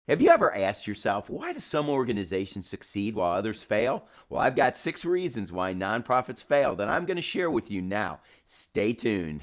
Have you ever asked yourself, why do some organizations succeed while others fail? Well, I've got 6 reasons why nonprofits fail that I'm going to share with you now. Stay tuned.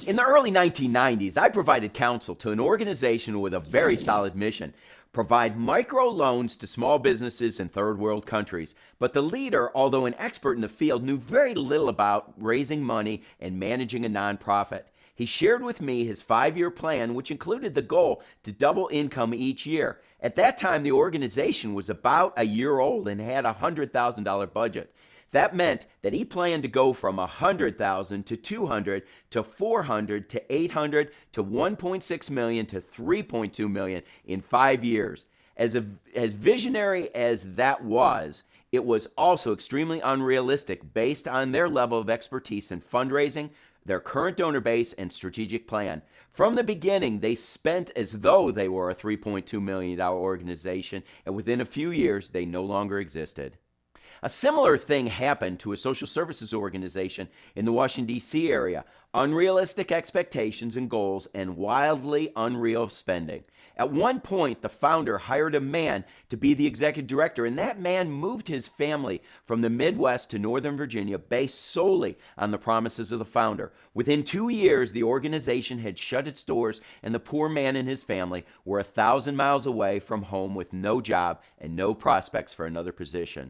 In the early 1990s, I provided counsel to an organization with a very solid mission: provide micro loans to small businesses in third world countries. But the leader, although an expert in the field, knew very little about raising money and managing a nonprofit. He shared with me his 5-year plan, which included the goal to double income each year. At that time, the organization was about a year old and had a $100,000 budget. That meant that he planned to go from 100,000 to 200 to 400 to 800 to 1.6 million to 3.2 million in 5 years. As visionary as that was, it was also extremely unrealistic based on their level of expertise in fundraising, their current donor base, and strategic plan. From the beginning, they spent as though they were a $3.2 million organization, and within a few years, they no longer existed. A similar thing happened to a social services organization in the Washington, D.C. area. Unrealistic expectations and goals and wildly unreal spending. At one point, the founder hired a man to be the executive director, and that man moved his family from the Midwest to Northern Virginia based solely on the promises of the founder. Within 2 years, the organization had shut its doors, and the poor man and his family were 1,000 miles away from home with no job and no prospects for another position.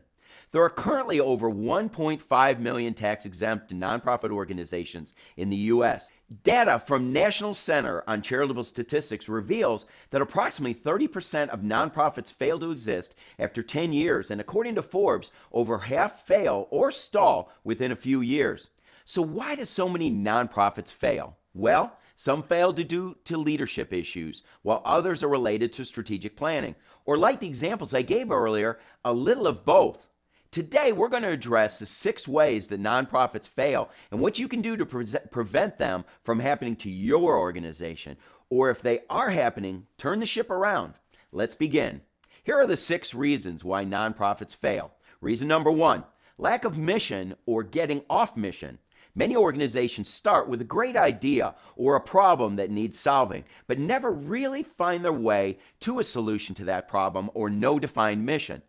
There are currently over 1.5 million tax-exempt nonprofit organizations in the U.S. Data from National Center on Charitable Statistics reveals that approximately 30% of nonprofits fail to exist after 10 years, and according to Forbes, over half fail or stall within a few years. So why do so many nonprofits fail? Well, some fail due to leadership issues, while others are related to strategic planning. Or like the examples I gave earlier, a little of both. Today, we're going to address the 6 ways that nonprofits fail and what you can do to prevent them from happening to your organization. Or if they are happening, turn the ship around. Let's begin. Here are the 6 reasons why nonprofits fail. Reason number 1, lack of mission or getting off mission. Many organizations start with a great idea or a problem that needs solving, but never really find their way to a solution to that problem or no defined mission.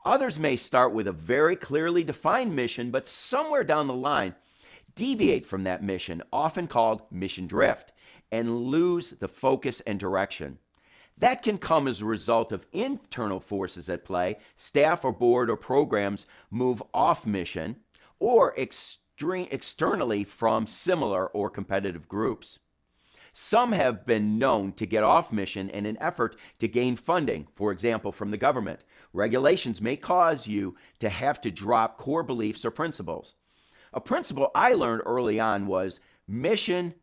Others may start with a very clearly defined mission, but somewhere down the line, deviate from that mission, often called mission drift, and lose the focus and direction. That can come as a result of internal forces at play. Staff or board or programs move off mission, or externally from similar or competitive groups. Some have been known to get off mission in an effort to gain funding, for example, from the government. Regulations may cause you to have to drop core beliefs or principles. A principle I learned early on was mission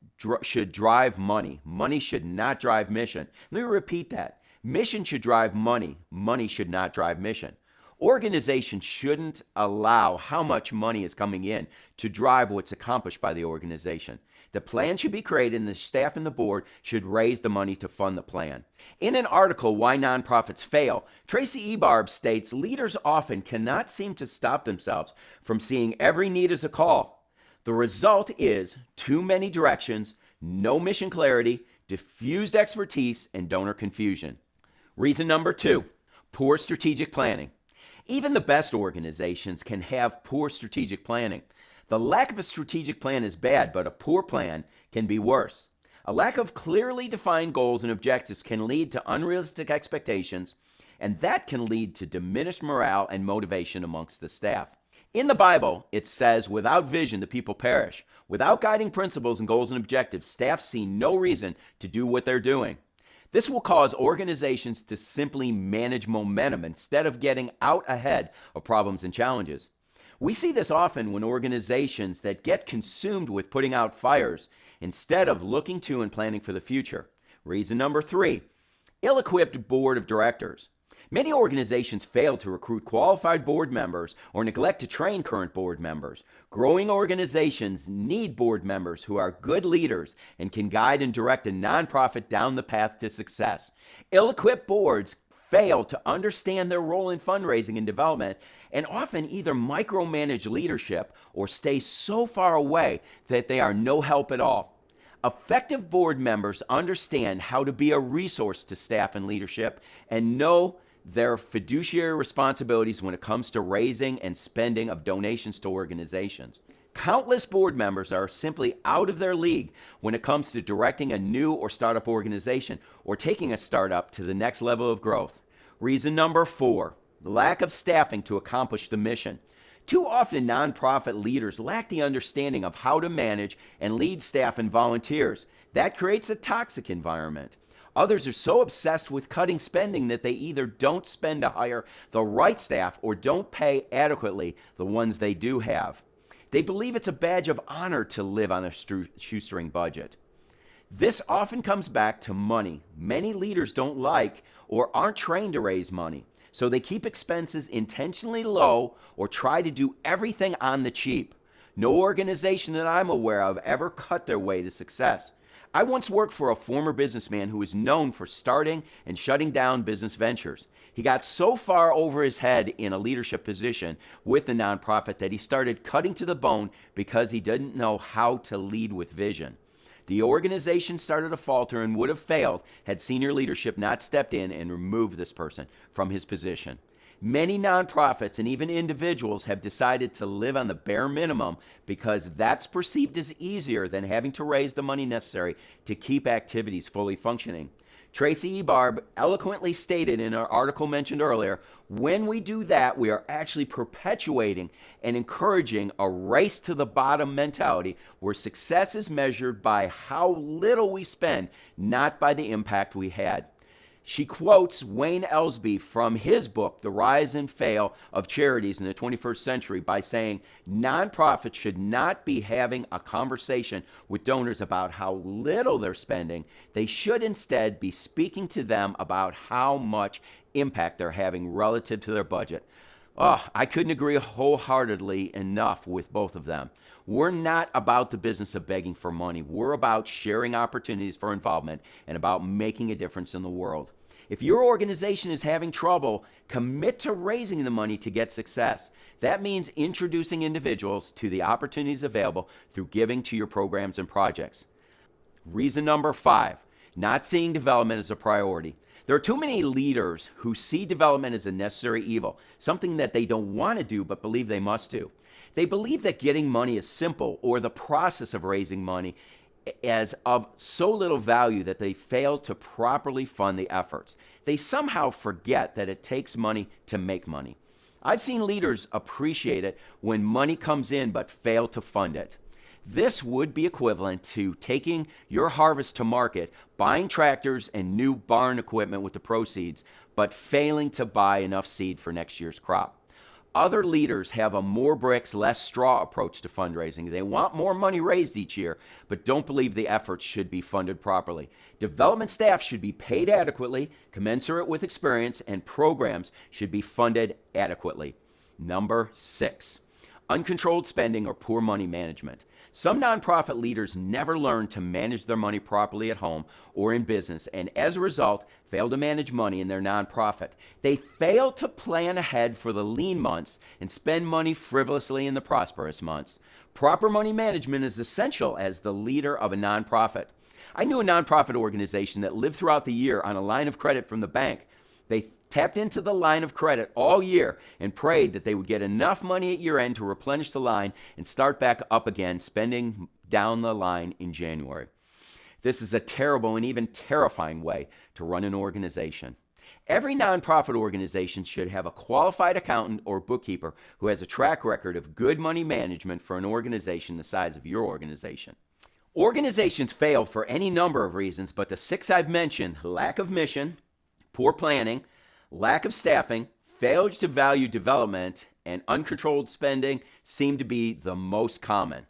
should drive money. Money should not drive mission. Let me repeat that. Mission should drive money. Money should not drive mission. Organizations shouldn't allow how much money is coming in to drive what's accomplished by the organization. The plan should be created and the staff and the board should raise the money to fund the plan. In an article, Why Nonprofits Fail, Tracy Ebarb states leaders often cannot seem to stop themselves from seeing every need as a call. The result is too many directions, no mission clarity, diffused expertise, and donor confusion. Reason number 2, poor strategic planning. Even the best organizations can have poor strategic planning. The lack of a strategic plan is bad, but a poor plan can be worse. A lack of clearly defined goals and objectives can lead to unrealistic expectations, and that can lead to diminished morale and motivation amongst the staff. In the Bible, it says, without vision, the people perish. Without guiding principles and goals and objectives, staff see no reason to do what they're doing. This will cause organizations to simply manage momentum instead of getting out ahead of problems and challenges. We see this often when organizations that get consumed with putting out fires instead of looking to and planning for the future. Reason number 3, ill-equipped board of directors. Many organizations fail to recruit qualified board members or neglect to train current board members. Growing organizations need board members who are good leaders and can guide and direct a nonprofit down the path to success. Ill-equipped boards fail to understand their role in fundraising and development and often either micromanage leadership or stay so far away that they are no help at all. Effective board members understand how to be a resource to staff and leadership and know their fiduciary responsibilities when it comes to raising and spending of donations to organizations. Countless board members are simply out of their league when it comes to directing a new or startup organization or taking a startup to the next level of growth. Reason number 4, the lack of staffing to accomplish the mission. Too often, nonprofit leaders lack the understanding of how to manage and lead staff and volunteers. That creates a toxic environment. Others are so obsessed with cutting spending that they either don't spend to hire the right staff or don't pay adequately the ones they do have. They believe it's a badge of honor to live on a shoestring budget. This often comes back to money. Many leaders don't like or aren't trained to raise money, so they keep expenses intentionally low or try to do everything on the cheap. No organization that I'm aware of ever cut their way to success. I once worked for a former businessman who was known for starting and shutting down business ventures. He got so far over his head in a leadership position with the nonprofit that he started cutting to the bone because he didn't know how to lead with vision. The organization started to falter and would have failed had senior leadership not stepped in and removed this person from his position. Many nonprofits and even individuals have decided to live on the bare minimum because that's perceived as easier than having to raise the money necessary to keep activities fully functioning. Tracy E. Barb eloquently stated in our article mentioned earlier, when we do that, we are actually perpetuating and encouraging a race to the bottom mentality where success is measured by how little we spend, not by the impact we had. She quotes Wayne Ellsby from his book, The Rise and Fall of Charities in the 21st Century, by saying, nonprofits should not be having a conversation with donors about how little they're spending. They should instead be speaking to them about how much impact they're having relative to their budget. Oh, I couldn't agree wholeheartedly enough with both of them. We're not about the business of begging for money. We're about sharing opportunities for involvement and about making a difference in the world. If your organization is having trouble, commit to raising the money to get success. That means introducing individuals to the opportunities available through giving to your programs and projects. Reason number 5, not seeing development as a priority. There are too many leaders who see development as a necessary evil, something that they don't want to do but believe they must do. They believe that getting money is simple or the process of raising money as of so little value that they fail to properly fund the efforts. They somehow forget that it takes money to make money. I've seen leaders appreciate it when money comes in but fail to fund it. This would be equivalent to taking your harvest to market, buying tractors and new barn equipment with the proceeds, but failing to buy enough seed for next year's crop. Other leaders have a more bricks, less straw approach to fundraising. They want more money raised each year, but don't believe the efforts should be funded properly. Development staff should be paid adequately, commensurate with experience, and programs should be funded adequately. Number 6, uncontrolled spending or poor money management. Some nonprofit leaders never learn to manage their money properly at home or in business, and as a result, fail to manage money in their nonprofit. They fail to plan ahead for the lean months and spend money frivolously in the prosperous months. Proper money management is essential as the leader of a nonprofit. I knew a nonprofit organization that lived throughout the year on a line of credit from the bank. They tapped into the line of credit all year and prayed that they would get enough money at year end to replenish the line and start back up again, spending down the line in January. This is a terrible and even terrifying way to run an organization. Every nonprofit organization should have a qualified accountant or bookkeeper who has a track record of good money management for an organization the size of your organization. Organizations fail for any number of reasons, but the 6 I've mentioned, lack of mission, poor planning, lack of staffing, failure to value development, and uncontrolled spending seem to be the most common.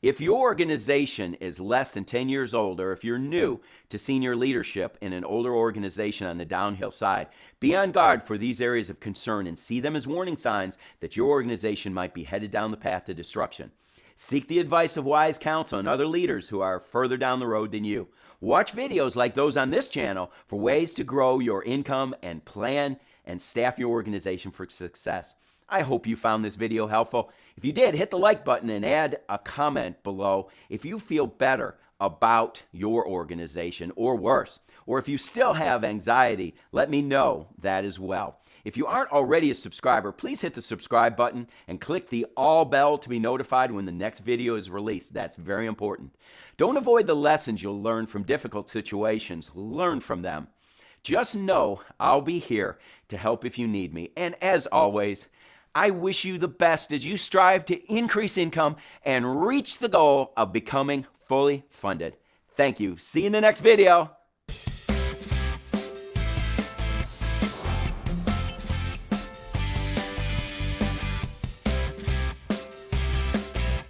If your organization is less than 10 years old, or if you're new to senior leadership in an older organization on the downhill side, be on guard for these areas of concern and see them as warning signs that your organization might be headed down the path to destruction. Seek the advice of wise counsel and other leaders who are further down the road than you. Watch videos like those on this channel for ways to grow your income and plan and staff your organization for success. I hope you found this video helpful. If you did, hit the like button and add a comment below if you feel better about your organization or worse. Or if you still have anxiety, let me know that as well. If you aren't already a subscriber, please hit the subscribe button and click the all bell to be notified when the next video is released. That's very important. Don't avoid the lessons you'll learn from difficult situations. Learn from them. Just know I'll be here to help if you need me. And as always, I wish you the best as you strive to increase income and reach the goal of becoming fully funded. Thank you. See you in the next video.